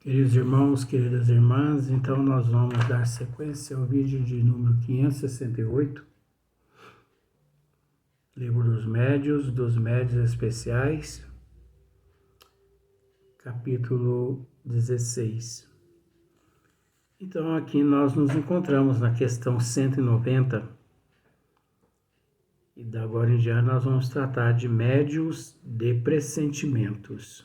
Queridos irmãos, queridas irmãs, então nós vamos dar sequência ao vídeo de número 568, Livro dos Médios Especiais, capítulo 16. Então aqui nós nos encontramos na questão 190, e da agora em diante nós vamos tratar de médios de pressentimentos.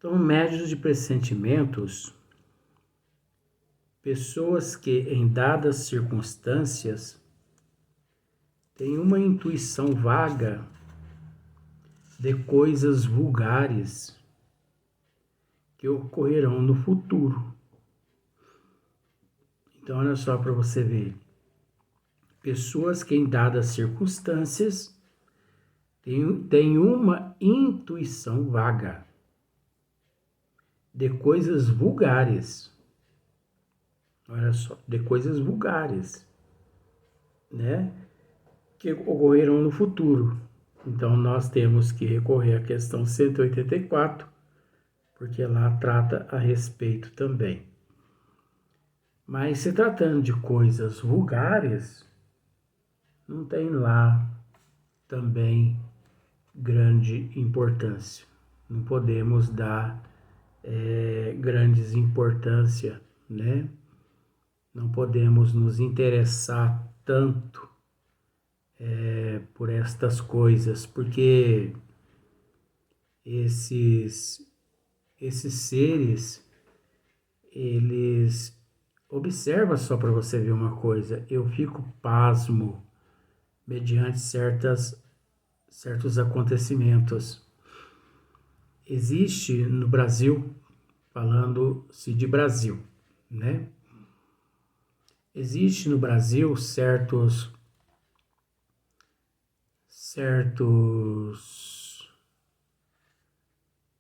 Então, médios de pressentimentos, pessoas que em dadas circunstâncias têm uma intuição vaga de coisas vulgares que ocorrerão no futuro. Então, olha só para você ver. Pessoas que em dadas circunstâncias têm uma intuição vaga de coisas vulgares. Olha só, de coisas vulgares, né? Que ocorrerão no futuro. Então, nós temos que recorrer à questão 184, porque lá trata a respeito também. Mas, se tratando de coisas vulgares, não tem lá também grande importância. Não podemos dar grandes importância, né? Não podemos nos interessar tanto por estas coisas, porque esses seres, eles observam, só para você ver uma coisa, eu fico pasmo mediante certos acontecimentos. Existe no Brasil, falando-se de Brasil, né? Existe no Brasil certos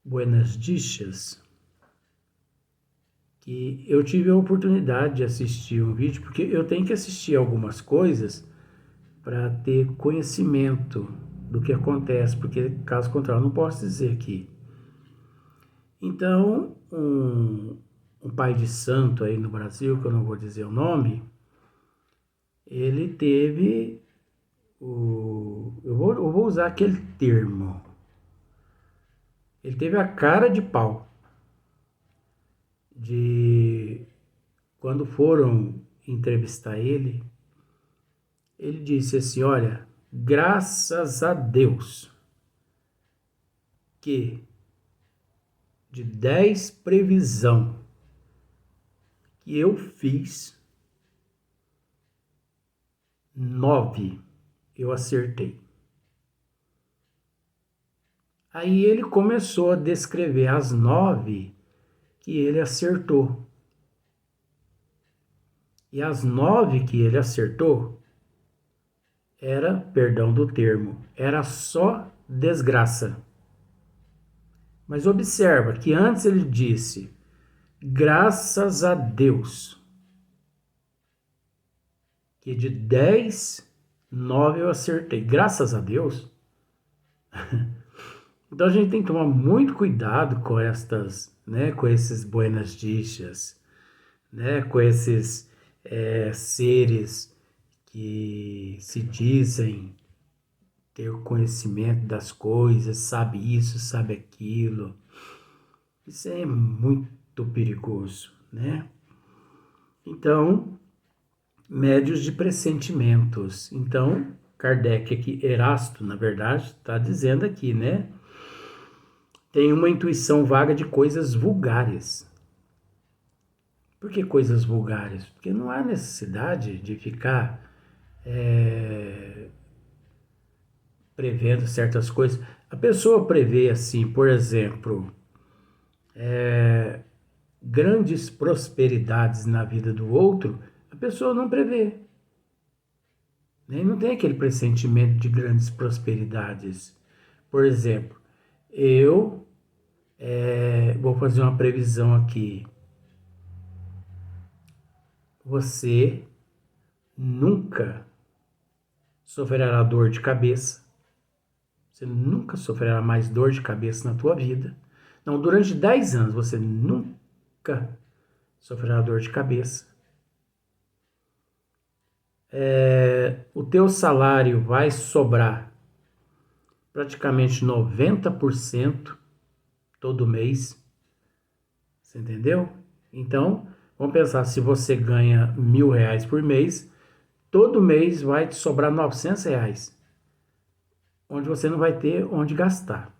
buenas dichas que eu tive a oportunidade de assistir um vídeo, porque eu tenho que assistir algumas coisas para ter conhecimento do que acontece, porque caso contrário eu não posso dizer aqui. Então, um pai de santo aí no Brasil, que eu não vou dizer o nome, ele teve eu vou usar aquele termo. Ele teve a cara de pau de quando foram entrevistar ele disse assim: olha, graças a Deus que de 10 previsão que eu fiz, 9 eu acertei. Aí ele começou a descrever as 9 que ele acertou. E as 9 que ele acertou era, perdão do termo, era só desgraça. Mas observa que antes ele disse, graças a Deus, que de 10, 9 eu acertei. Graças a Deus. Então a gente tem que tomar muito cuidado com com esses buenas dichas, né? Com esses seres que se dizem ter o conhecimento das coisas, sabe isso, sabe aquilo. Isso é muito perigoso, né? Então, médios de pressentimentos. Então, Kardec aqui, Erasto, na verdade, está dizendo aqui, né? Tem uma intuição vaga de coisas vulgares. Por que coisas vulgares? Porque não há necessidade de ficar prevendo certas coisas. A pessoa prevê assim, por exemplo, grandes prosperidades na vida do outro, a pessoa não prevê. Não tem aquele pressentimento de grandes prosperidades. Por exemplo, eu vou fazer uma previsão aqui. Você nunca sofrerá dor de cabeça. Você nunca sofrerá mais dor de cabeça na tua vida. Então, durante 10 anos, você nunca sofrerá dor de cabeça. O teu salário vai sobrar praticamente 90% todo mês. Você entendeu? Então, vamos pensar, se você ganha R$ 1.000 por mês, todo mês vai te sobrar R$ 900, onde você não vai ter onde gastar.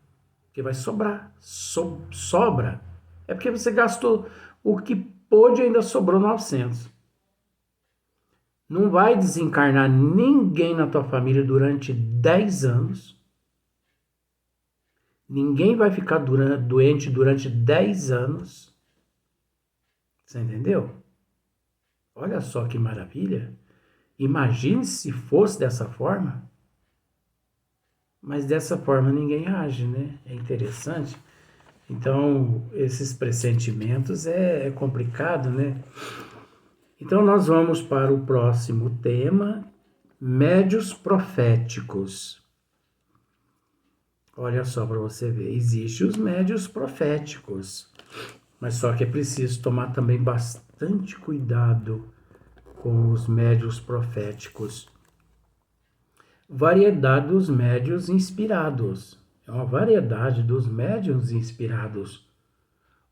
Porque vai sobrar. Sobra. É porque você gastou o que pôde e ainda sobrou 900. Não vai desencarnar ninguém na tua família durante 10 anos. Ninguém vai ficar doente durante 10 anos. Você entendeu? Olha só que maravilha. Imagine se fosse dessa forma. Mas dessa forma ninguém age, né? É interessante. Então, esses pressentimentos é complicado, né? Então, nós vamos para o próximo tema, médios proféticos. Olha só para você ver, existem os médios proféticos, mas só que é preciso tomar também bastante cuidado com os médios proféticos. Variedade dos médios inspirados. É uma variedade dos médios inspirados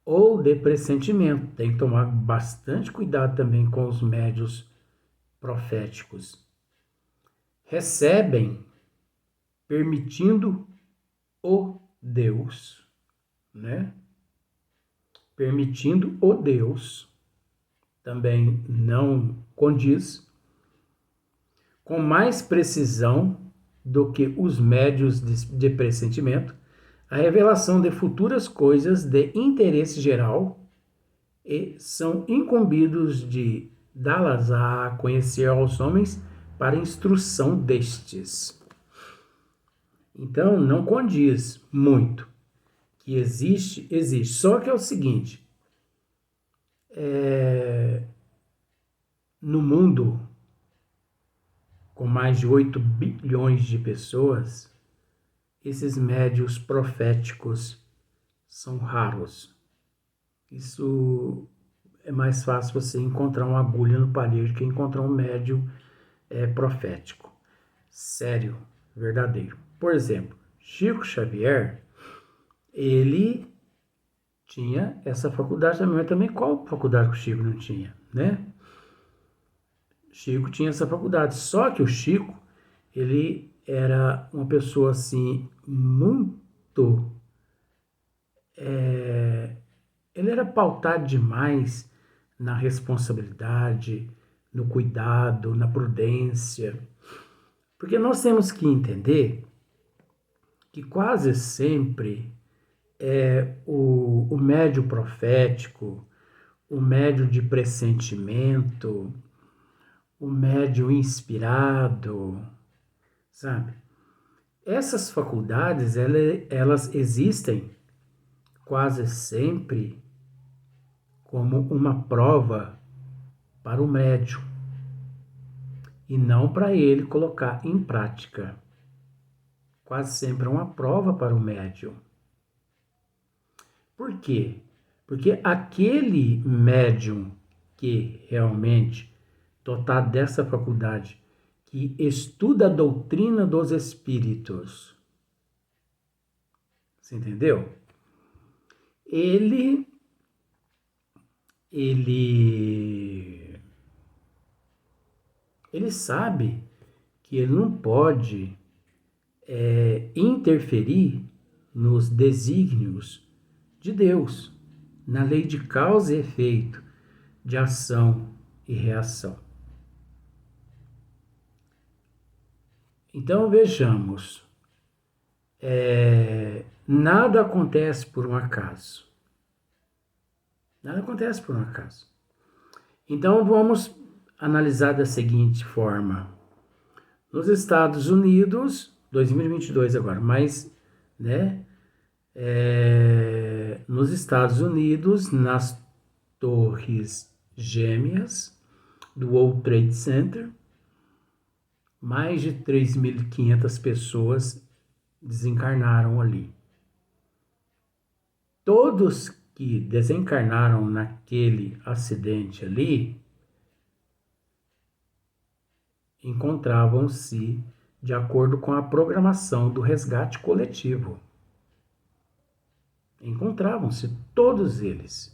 ou de pressentimento. Tem que tomar bastante cuidado também com os médios proféticos. Recebem permitindo o Deus, né? Permitindo o Deus, também não condiz, com mais precisão do que os médios de pressentimento, a revelação de futuras coisas de interesse geral e são incumbidos de dá-las a conhecer aos homens para instrução destes. Então, não condiz muito. Que existe, existe. Só que é o seguinte, no mundo com mais de 8 bilhões de pessoas, esses médios proféticos são raros. Isso é mais fácil você encontrar uma agulha no palheiro que encontrar um médium profético. Sério, verdadeiro. Por exemplo, Chico Xavier, ele tinha essa faculdade também, mas também qual faculdade que o Chico não tinha, né? Chico tinha essa faculdade, só que o Chico, ele era uma pessoa assim, muito... ele era pautado demais na responsabilidade, no cuidado, na prudência. Porque nós temos que entender que quase sempre o médio profético, o médio de pressentimento, o médio inspirado, sabe? Essas faculdades, elas existem quase sempre como uma prova para o médium e não para ele colocar em prática. Quase sempre é uma prova para o médium. Por quê? Porque aquele médium que realmente dotado dessa faculdade, que estuda a doutrina dos espíritos, você entendeu? Ele sabe que ele não pode interferir nos desígnios de Deus, na lei de causa e efeito, de ação e reação. Então vejamos, nada acontece por um acaso. Nada acontece por um acaso. Então vamos analisar da seguinte forma. Nos Estados Unidos, 2022 agora, mas, né? Nos Estados Unidos, nas Torres Gêmeas do World Trade Center, mais de 3.500 pessoas desencarnaram ali. todos que desencarnaram naquele acidente ali encontravam-se de acordo com a programação do resgate coletivo. Encontravam-se todos eles.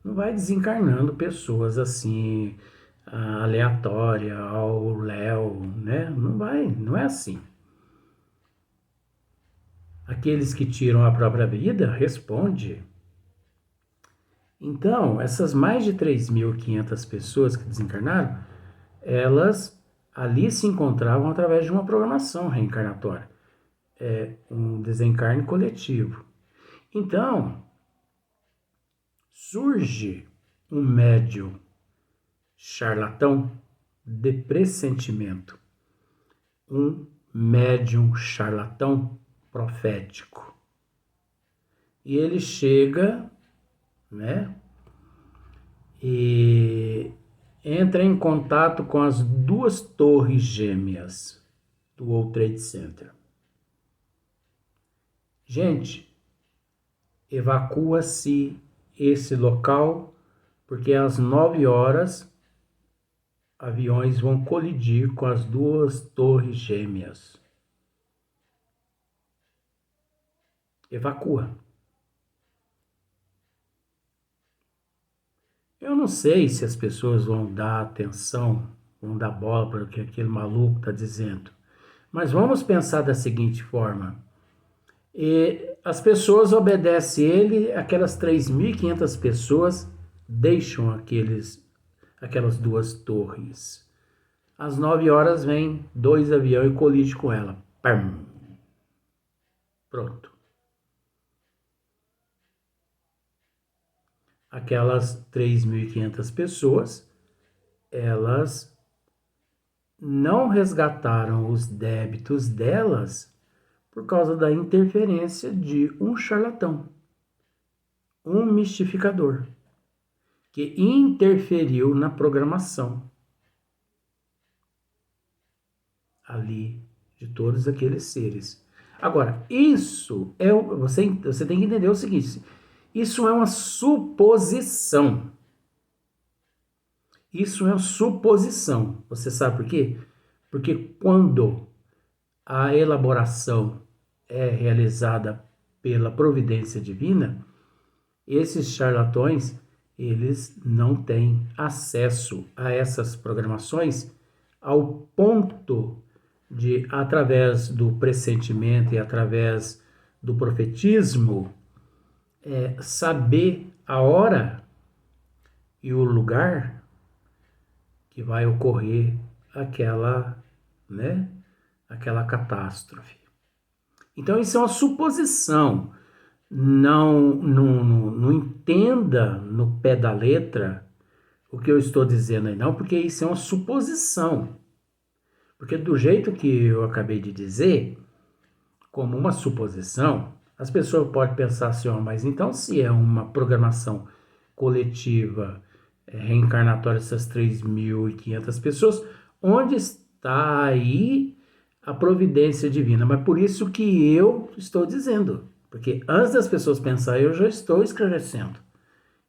Não vai desencarnando pessoas assim, aleatória, ao léu, né? Não vai, não é assim. Aqueles que tiram a própria vida, responde. Então, essas mais de 3.500 pessoas que desencarnaram, elas ali se encontravam através de uma programação reencarnatória. É um desencarne coletivo. Então, surge um médium charlatão de pressentimento, um médium charlatão profético. E ele chega, né, e entra em contato com as duas torres gêmeas do World Trade Center. Gente, evacua-se esse local, porque às 9 horas aviões vão colidir com as duas torres gêmeas. Evacua. Eu não sei se as pessoas vão dar atenção, vão dar bola para o que aquele maluco está dizendo. Mas vamos pensar da seguinte forma. As pessoas obedecem ele, aquelas 3.500 pessoas deixam aquelas duas torres. Às 9 horas vem 2 aviões e colide com ela. Pam! Pronto. Aquelas 3.500 pessoas, elas não resgataram os débitos delas por causa da interferência de um charlatão, um mistificador, que interferiu na programação ali de todos aqueles seres. Agora, isso é você tem que entender o seguinte: isso é uma suposição. Isso é uma suposição. Você sabe por quê? Porque quando a elaboração é realizada pela providência divina, esses charlatões, eles não têm acesso a essas programações ao ponto de, através do pressentimento e através do profetismo, saber a hora e o lugar que vai ocorrer aquela catástrofe. Então, isso é uma suposição. Não entenda no pé da letra o que eu estou dizendo aí, não, porque isso é uma suposição. Porque do jeito que eu acabei de dizer, como uma suposição, as pessoas podem pensar assim, mas então se é uma programação coletiva, reencarnatória dessas 3.500 pessoas, onde está aí a providência divina? Mas por isso que eu estou dizendo, porque antes das pessoas pensarem, eu já estou esclarecendo,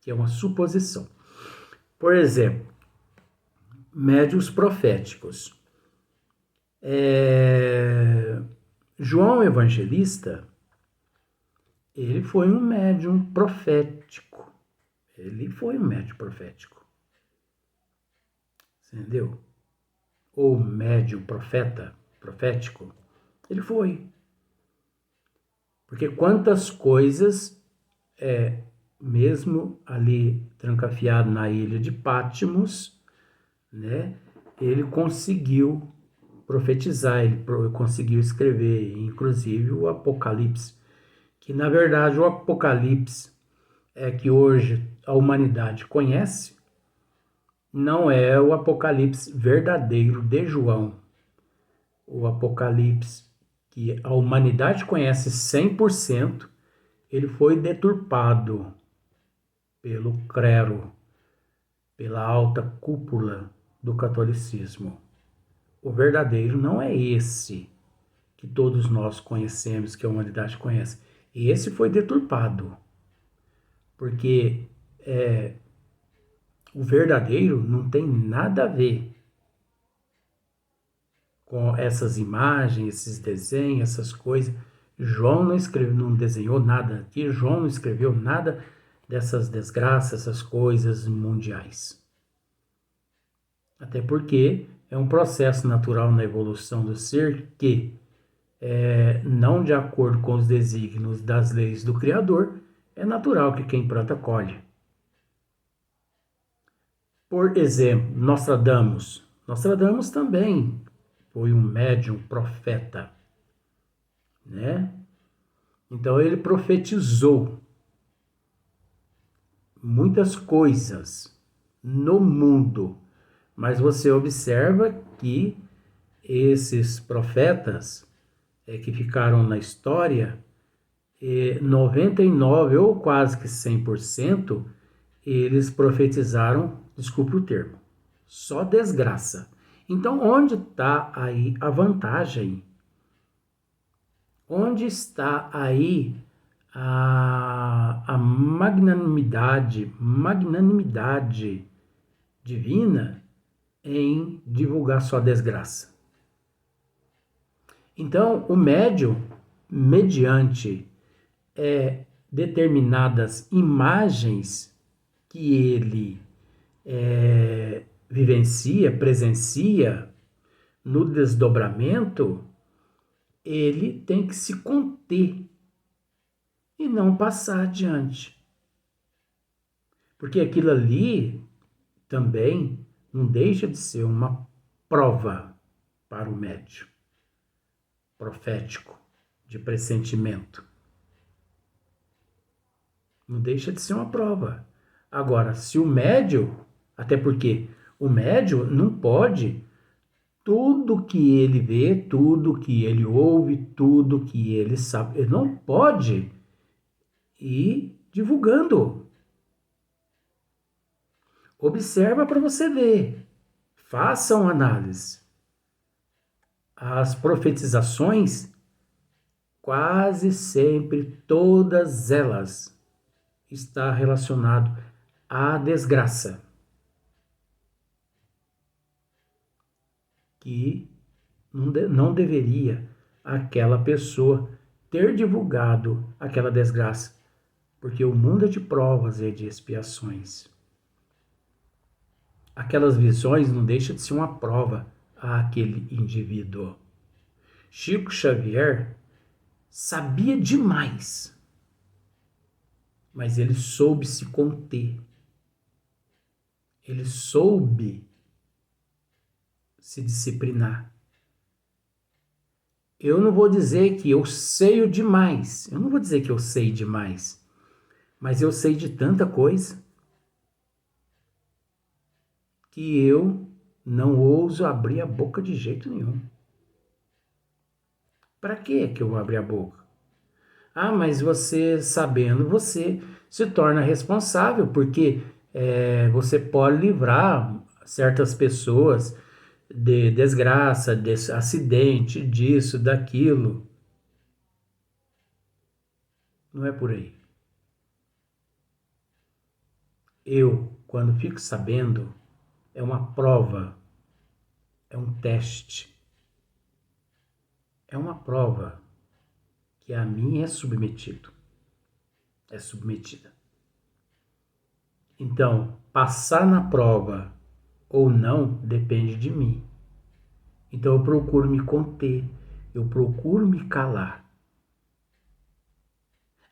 que é uma suposição. Por exemplo, médiuns proféticos. João Evangelista, ele foi um médium profético. Ele foi um médium profético. Entendeu? Ou médium profético. Ele foi. Porque quantas coisas, mesmo ali trancafiado na ilha de Patmos, né, ele conseguiu profetizar, ele conseguiu escrever, inclusive o Apocalipse, que na verdade o Apocalipse que hoje a humanidade conhece, não é o Apocalipse verdadeiro de João. O Apocalipse que a humanidade conhece 100%, ele foi deturpado pelo clero, pela alta cúpula do catolicismo. O verdadeiro não é esse que todos nós conhecemos, que a humanidade conhece. Esse foi deturpado. porque o verdadeiro não tem nada a ver com essas imagens, esses desenhos, essas coisas. João não escreveu, não desenhou nada aqui, João não escreveu nada dessas desgraças, essas coisas mundiais. Até porque é um processo natural na evolução do ser que, não de acordo com os desígnios das leis do Criador, é natural que quem planta colhe. Por exemplo, Nostradamus. Nostradamus também foi um médium profeta, né? Então ele profetizou muitas coisas no mundo, mas você observa que esses profetas que ficaram na história, 99 ou quase que 100%, eles profetizaram, desculpe o termo, só desgraça. Então, onde está aí a vantagem? Onde está aí a magnanimidade divina em divulgar só desgraça? Então, o médium, mediante determinadas imagens que ele vivencia, presencia no desdobramento, ele tem que se conter e não passar adiante. Porque aquilo ali também não deixa de ser uma prova para o médium profético, de pressentimento. Não deixa de ser uma prova. Agora, se o médium, até porque o médium não pode, tudo que ele vê, tudo que ele ouve, tudo que ele sabe, ele não pode ir divulgando. Observa para você ver. Faça uma análise. As profetizações, quase sempre, todas elas, está relacionado à desgraça. Que não deveria aquela pessoa ter divulgado aquela desgraça, porque o mundo é de provas e de expiações. Aquelas visões não deixam de ser uma prova àquele indivíduo. Chico Xavier sabia demais, mas ele soube se conter. Ele soube se disciplinar. Eu não vou dizer que eu sei demais. Eu não vou dizer que eu sei demais. Mas eu sei de tanta coisa que eu não ouso abrir a boca de jeito nenhum. Para que eu vou abrir a boca? Ah, mas você sabendo, você se torna responsável, porque você pode livrar certas pessoas de desgraça, de acidente, disso, daquilo. Não é por aí. Eu, quando fico sabendo, é uma prova, é um teste, é uma prova que a mim é submetida. Então, passar na prova ou não depende de mim. Então eu procuro me conter, eu procuro me calar.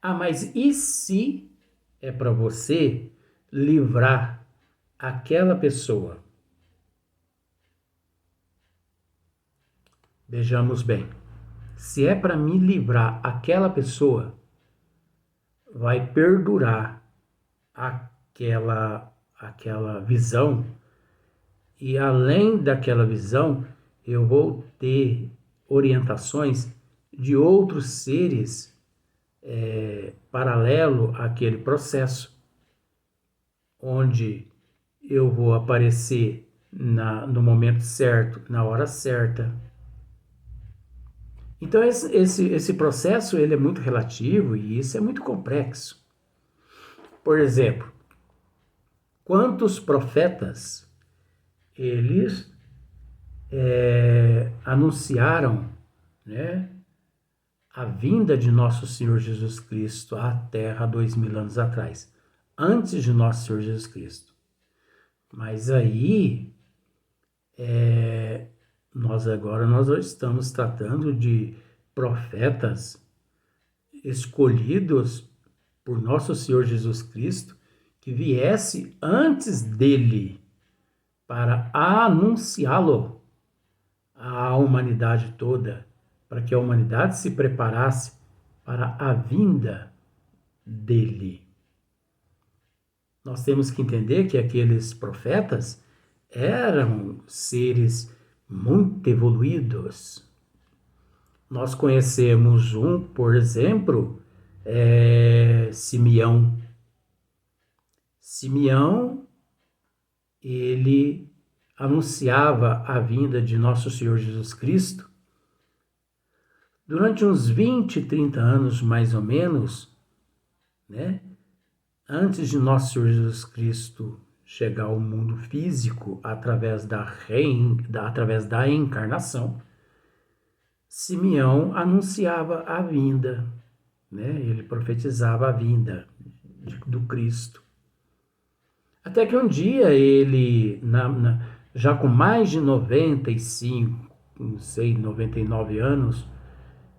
Ah, mas e se é para você livrar aquela pessoa? Vejamos bem. Se é para me livrar aquela pessoa, vai perdurar aquela visão, e além daquela visão, eu vou ter orientações de outros seres paralelo àquele processo, onde eu vou aparecer no momento certo, na hora certa. Então esse processo ele é muito relativo e isso é muito complexo. Por exemplo, quantos profetas eles anunciaram, né, a vinda de nosso Senhor Jesus Cristo à Terra há 2000 anos atrás, antes de nosso Senhor Jesus Cristo. Mas aí, nós estamos tratando de profetas escolhidos por nosso Senhor Jesus Cristo, que viesse antes dele para anunciá-lo à humanidade toda, para que a humanidade se preparasse para a vinda dele. Nós temos que entender que aqueles profetas eram seres muito evoluídos. Nós conhecemos um, por exemplo, Simeão. Simeão, ele anunciava a vinda de nosso Senhor Jesus Cristo durante uns 20, 30 anos, mais ou menos, né? Antes de nosso Senhor Jesus Cristo chegar ao mundo físico através da encarnação, Simeão anunciava a vinda, né? Ele profetizava a vinda do Cristo. Até que um dia ele, já com mais de 95, não sei, 99 anos,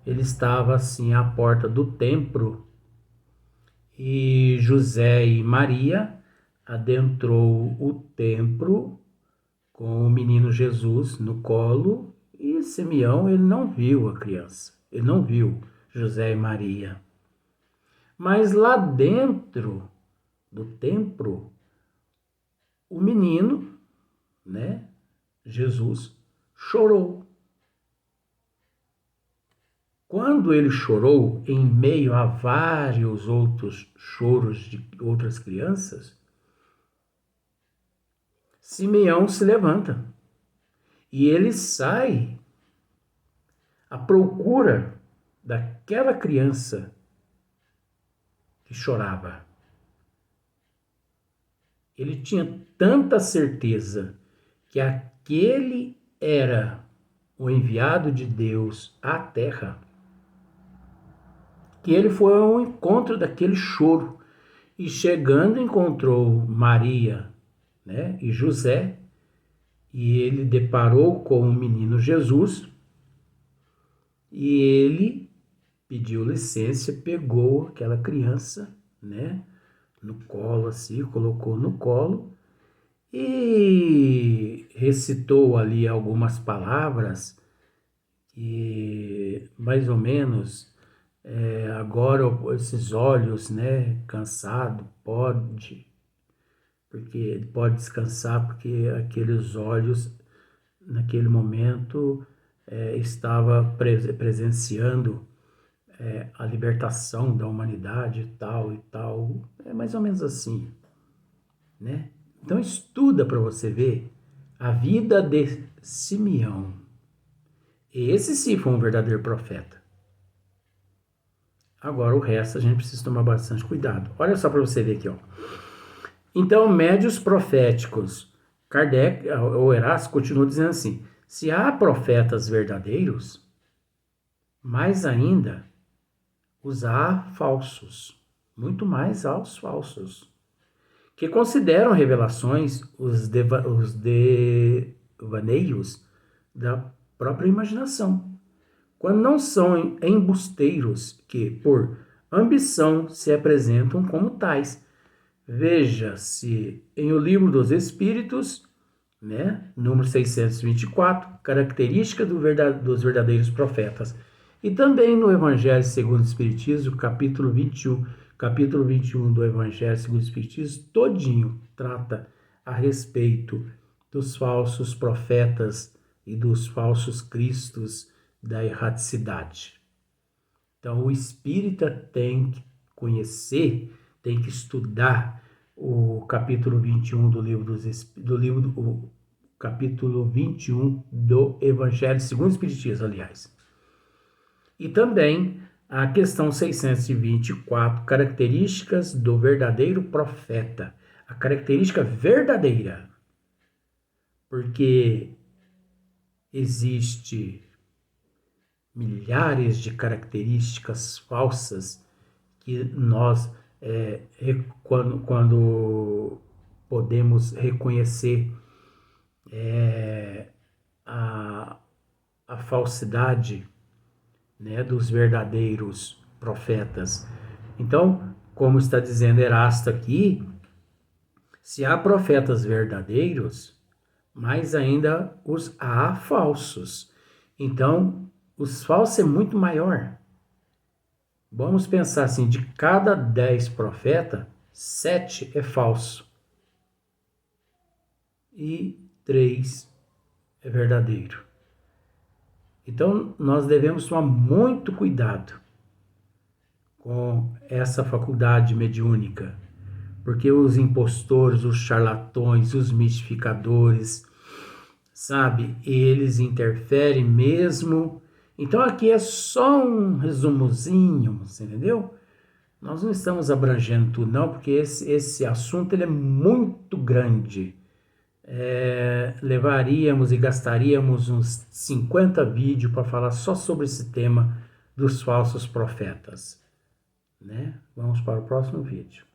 ele estava assim à porta do templo e José e Maria adentrou o templo com o menino Jesus no colo e Simeão, ele não viu a criança, ele não viu José e Maria. Mas lá dentro do templo, o menino, né, Jesus, chorou. Quando ele chorou, em meio a vários outros choros de outras crianças, Simeão se levanta e ele sai à procura daquela criança que chorava. Ele tinha tanta certeza que aquele era o enviado de Deus à terra, que ele foi ao encontro daquele choro e chegando encontrou Maria, né, e José, e ele deparou com o menino Jesus e ele pediu licença, pegou aquela criança, né, no colo assim, colocou no colo e recitou ali algumas palavras e mais ou menos agora esses olhos, né, cansado, pode descansar porque aqueles olhos naquele momento estava presenciando a libertação da humanidade e tal, é mais ou menos assim, né? Então estuda para você ver a vida de Simeão. Esse sim foi um verdadeiro profeta. Agora o resto a gente precisa tomar bastante cuidado. Olha só para você ver aqui, ó. Então, médios proféticos, Kardec, ou Erasmo, continua dizendo assim: se há profetas verdadeiros, mais ainda os há falsos, muito mais aos falsos, que consideram revelações os devaneios da própria imaginação, quando não são embusteiros que, por ambição, se apresentam como tais. Veja-se em O Livro dos Espíritos, né, número 624, característica dos verdadeiros profetas. E também no Evangelho segundo o Espiritismo, capítulo 21 do Evangelho segundo o Espiritismo, todinho trata a respeito dos falsos profetas e dos falsos cristos da erraticidade. Então, o espírita tem que conhecer, tem que estudar o capítulo 21 o capítulo 21 do Evangelho segundo o Espiritismo, aliás. E também A questão 624, características do verdadeiro profeta. A característica verdadeira, porque existe milhares de características falsas que nós, quando podemos reconhecer a falsidade, né, dos verdadeiros profetas. Então, como está dizendo Erasto aqui, se há profetas verdadeiros, mais ainda há falsos. Então, os falsos é muito maior. Vamos pensar assim, de cada 10 profetas, 7 é falso. E 3 é verdadeiro. Então, nós devemos tomar muito cuidado com essa faculdade mediúnica, porque os impostores, os charlatões, os mistificadores, sabe, eles interferem mesmo. Então, aqui é só um resumozinho, você entendeu? Nós não estamos abrangendo tudo, não, porque esse assunto ele é muito grande. Levaríamos e gastaríamos uns 50 vídeos para falar só sobre esse tema dos falsos profetas, né? Vamos para o próximo vídeo.